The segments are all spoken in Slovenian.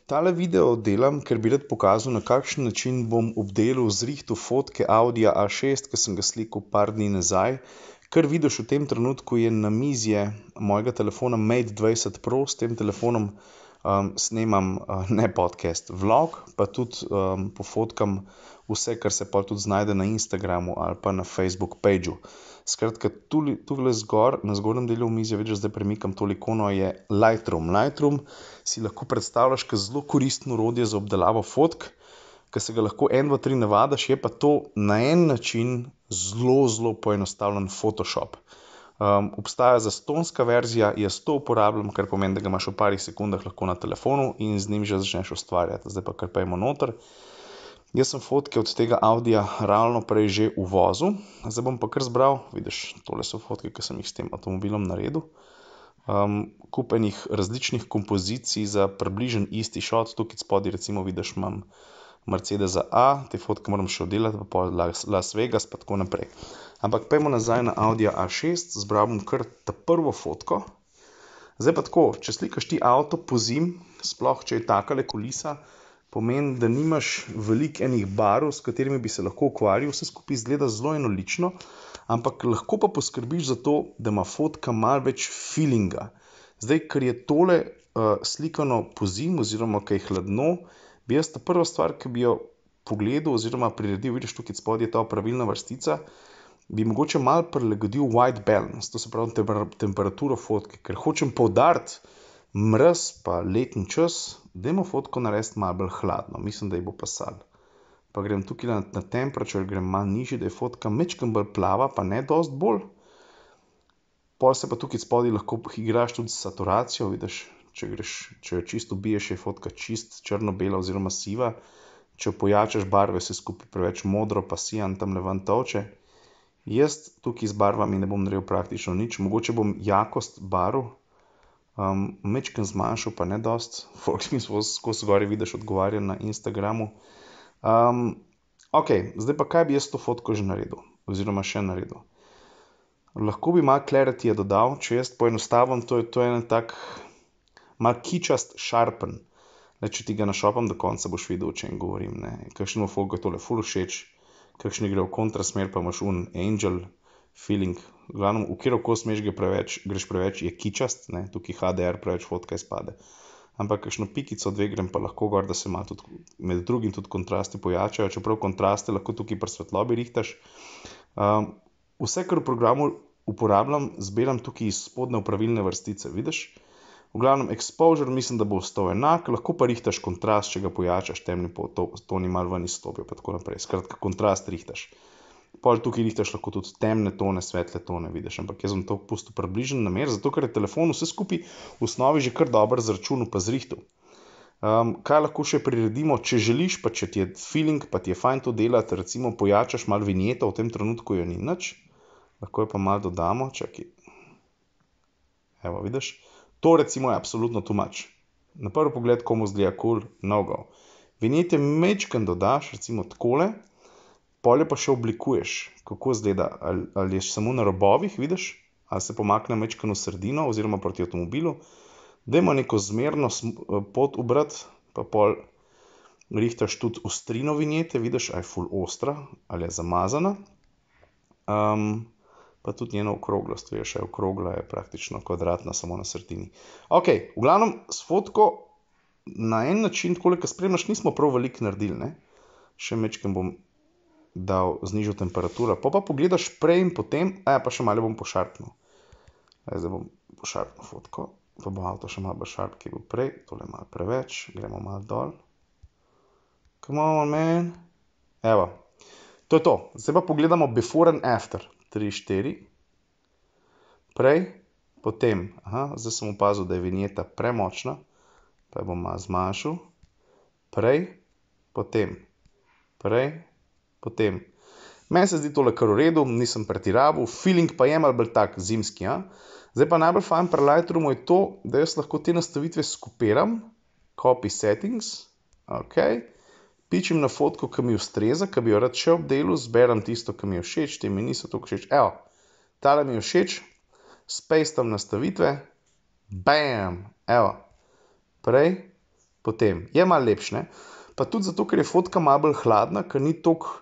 Tale video delam, ker bi rad pokazal, na kakšen način bom obdelal zrihtal fotke Audija A6, ki sem ga slikal par dni nazaj. Kar vidiš v tem trenutku je namizje mojega telefona Mate 20 Pro. S tem telefonom snemam ne podcast, vlog, pa tudi pofotkam vse, kar se pa tudi znajde na Instagramu ali pa na Facebook pageu. Skratka, tule zgor, na zgornjem delu omizja, vidiš, zdaj premikam tole ikono, je Lightroom. Lightroom si lahko predstavljaš kot zelo koristno orodje za obdelavo fotk, ki se ga lahko 1, 2, 3 navadiš, je pa to na en način zelo poenostavljen Photoshop. Obstaja zastonjska verzija, jaz to uporabljam, kar pomeni, da ga imaš v parih sekundah lahko na telefonu in z njim že začneš ustvarjati. Zdaj pa kar pojmo noter. Jaz sem fotke od tega Audija ravno prej že uvozil, zdaj bom pa kar zbral, vidiš, tole so fotke, ki sem jih s tem avtomobilom naredil. Kup enih različnih kompozicij za približno isti shot. Tukaj spodaj recimo vidiš, imam Mercedesa A, te fotke moram še oddelati, pa pol Las Vegas, pa tako naprej. Ampak pojmo nazaj na Audija A6, zbral bom kar ta prvo fotko. Zdaj pa tako, če slikaš ti avto pozimi, sploh če je takale kulisa, pomeni, da nimaš veliko enih barv, s katerimi bi se lahko ukvarjal, vse skupaj izgleda zelo enolično, ampak lahko pa poskrbiš za to, da ima fotka malo več feelinga. Zdaj, ker je tole slikano pozimi oziroma kaj je hladno, bi jaz ta prva stvar, ki bi jo pogledal oziroma priredil, vidiš, tukaj spodaj je ta pravilna vrstica, bi mogoče malo prilagodil white balance, to se pravi temperaturo fotke, ker hočem poudariti mraz pa letni čas, dajmo fotko narediti malo bolj hladno, mislim, da ji bo pasalo. Pa grem tukaj na temperature, grem malo nižji, da je fotka majčkeno bolj plava, pa ne dosti bolj. Pol se pa tukaj spodaj lahko igraš tudi s saturacijo, vidiš, če jo čisto ubiješ, je fotka čist črno-bela oziroma siva. Če jo pojačaš barve, se skupaj preveč modro pa sijan tamle ven tolče. Jaz tukaj z barvami ne bom naredil praktično nič, mogoče bom jakost barv majčkeno zmanjšal, pa ne dosti. Folk mi skozi gori vidiš odgovarja na Instagramu. Zdaj pa kaj bi jaz to fotko že naredil, oziroma še naredil. Lahko bi malo clarity dodal, če jaz poenostavim, to je en tak malo kičast sharpen. Če ti ga našopam do konca, boš videl, o čem govorim. Kakšnemu folku je tole ful všeč, kakšni gre v kontrasmer, pa imaš angel feeling. V glavnem, v katero kos greš preveč, je kičast, tukaj HDR preveč fotka izpade. Ampak kakšno pikico, dve grem pa lahko gor, da se malo tudi med drugim tudi kontrasti pojačajo, čeprav kontraste lahko tukaj pri svetlobi rihtaš. Vse, kar v programu uporabljam, zbiram tukaj iz spodnje pravilne vrstice, vidiš? V glavnem, exposure mislim, da bo ostal enak, lahko pa rihtaš kontrast, če ga pojačaš, temni toni malo ven izstopijo, pa tako naprej. Skratka, kontrast rihtaš. Pol tukaj rihtaš lahko tudi temne tone, svetle tone, vidiš, ampak jaz bom to pustil približen namer, zato ker je telefon vse skupaj v osnovi že kar dobro zračunal pa zrihtal. Kaj lahko še priredimo, če želiš, pa če ti je feeling, pa ti je fajn to delati, recimo pojačaš malo vinjeto, v tem trenutku jo ni nič, lahko jo pa malo dodamo, čakaj. Evo, vidiš, to recimo je absolutno too much. Na prvi pogled komu zgleda cool, no go. Vinjete majčkeno dodaš, recimo takole, pol jo pa še oblikuješ, kako zgleda, ali je samo na robovih, vidiš, ali se pomakne majčkeno v sredino oziroma proti avtomobilu. Dajmo neko zmerno pot ubrati, pa pol rihtaš tudi ostrino vinjete, vidiš, ali je ful ostra, ali je zamazana. Pa tudi njeno okroglost, veš, okrogla je praktično kvadratna, samo na sredini. V glavnem, s fotko na en način, takole, ko spremljaš, nismo prav veliko naredili, Še majčkeno bom znižal temperaturo, pa pogledaš prej in potem, pa še malo bom pošarpnil. Zdaj bom pošarpnil fotko, pa bo avto še malo bolj šarp, ki je bil prej, tole malo preveč, gremo malo dol. Come on, man. Evo, to je to. Zdaj pa pogledamo before and after. 3, 4. Prej, potem, zdaj sem opazil, da je vinjeta premočna, pa jo bom malo zmanjšal. Prej, potem. Prej, potem. Meni se zdi tole kar v redu, nisem pretiraval, feeling pa je malo bolj tak zimski. Zdaj pa najbolj fajn pri Lightroomu je to, da jaz lahko te nastavitve skopiram, copy settings, pičim na fotko, ki mi ustreza, ki bi jo rad še obdelal, zberem tisto, ki mi je všeč, te mi niso toliko všeč. Evo, tale mi je všeč, spacem nastavitve, bam, evo, prej, Potem je malo lepš, ne? Pa tudi zato, ker je fotka malo bolj hladna, ker ni toliko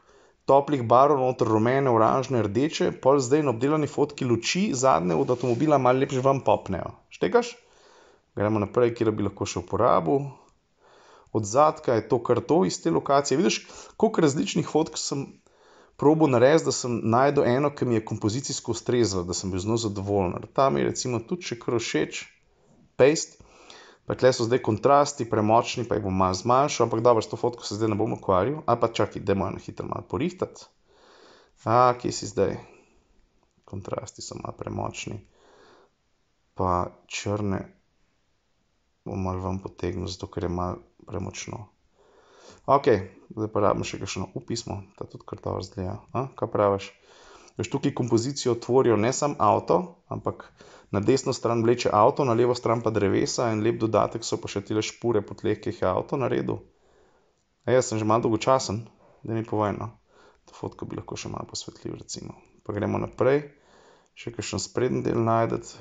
toplih barv noter, rumene, oranžne, rdeče, pol zdaj na obdelani fotki luči zadnje od avtomobila malo lepše vam popnejo. Štekaš? Gremo naprej, kjer bi lahko še uporabil. Od zadka je to kar to iz te lokacije. Vidiš, koliko različnih fotk sem probal narediti, da sem najdel eno, ki mi je kompozicijsko ustrezala, da sem bil z njo zadovoljen. Ta mi je recimo tudi še kar všeč. Paste. Pa tle so zdaj kontrasti premočni, pa jih bom malo zmanjšal, ampak dobro, s to fotko se zdaj ne bom ukvarjal. Ali pa čakaj, dajmo eno hitro malo porihtati. Kje si zdaj? Kontrasti so malo premočni. Pa črne bom malo ven potegnil, zato ker je malo premočno. Ok, zdaj pa rabim še kakšno pismo, ta tudi kar dobro zgleda. Kaj praviš? Veš, tukaj kompozicijo tvorijo ne samo avto, ampak na desno stran vleče avto, na levo stran pa drevesa in lep dodatek so pa še tile špure po tleh, ki jih je avto naredil. Jaz sem že malo dolgočasen, da mi povej, no. To fotko bi lahko še malo posvetlil, recimo. Pa gremo naprej, še kakšen sprednji del najdeti.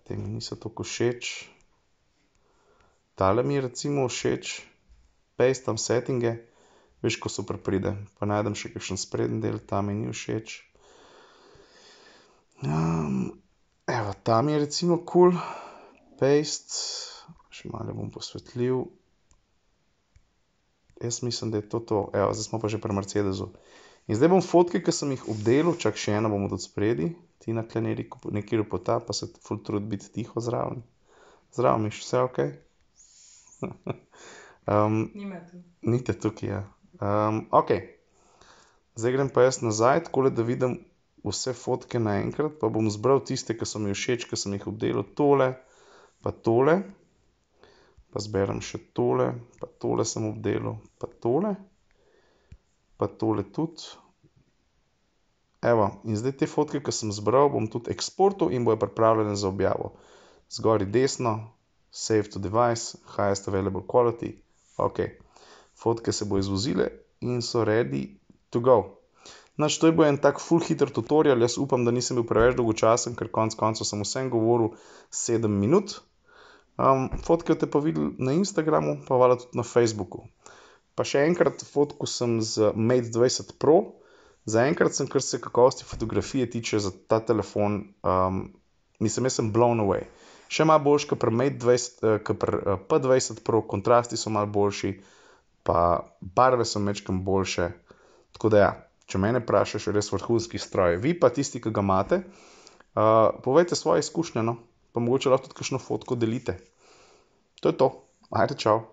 Te mi niso toliko všeč. Tale mi je recimo všeč. Pastam settinge. Veš, ko super pride. Pa najdem še kakšen sprednji del, ta mi ni všeč. Evo, ta mi je recimo cool. Paste. Še malo bom posvetlil. Jaz mislim, da je to to. Evo, zdaj smo pa že pri Mercedesu. In zdaj bom fotke, ki sem jih obdelal, čak še eno bom od spredi. Tina tle nekaj ropota, pa se ful trudi biti tiho zraven. Zdravo, Miš, vse okej? Ni te tukaj, ja. Okej. Zdaj grem pa jaz nazaj, takole, da vidim vse fotke naenkrat, pa bom zbral tiste, ki so mi všeč, ki sem jih obdelal. Tole, pa tole. Pa zberem še tole, pa tole sem obdelal, pa tole. Pa tole tudi. Evo, in zdaj te fotke, ki sem zbral, bom tudi eksportal in bojo pripravljene za objavo. Zgoraj desno, save to device, highest available quality. Ok. Fotke se bo izvozile in so ready to go. Nič, to je bil en tak ful hiter tutorial, jaz upam, da nisem bil preveč dolgočasen, ker konec koncev sem vsem govoril 7 minut. Fotke boste pa videli na Instagramu, pa valjda tudi na Facebooku. Pa še enkrat, fotko sem z Mate 20 Pro. Zaenkrat sem, kar se kakovosti fotografije tiče, za ta telefon, jaz sem blown away. Še malo boljši kot pri Mate 20, kot pri P20 Pro, kontrasti so malo boljši, pa barve so majčkeno boljše. Tako da ja, če mene vprašaš, je res vrhunski stroj. Vi pa tisti, ki ga imate, povejte svoje izkušnje, no. Pa mogoče lahko tudi kakšno fotko delite. To je to. Ajde, čau.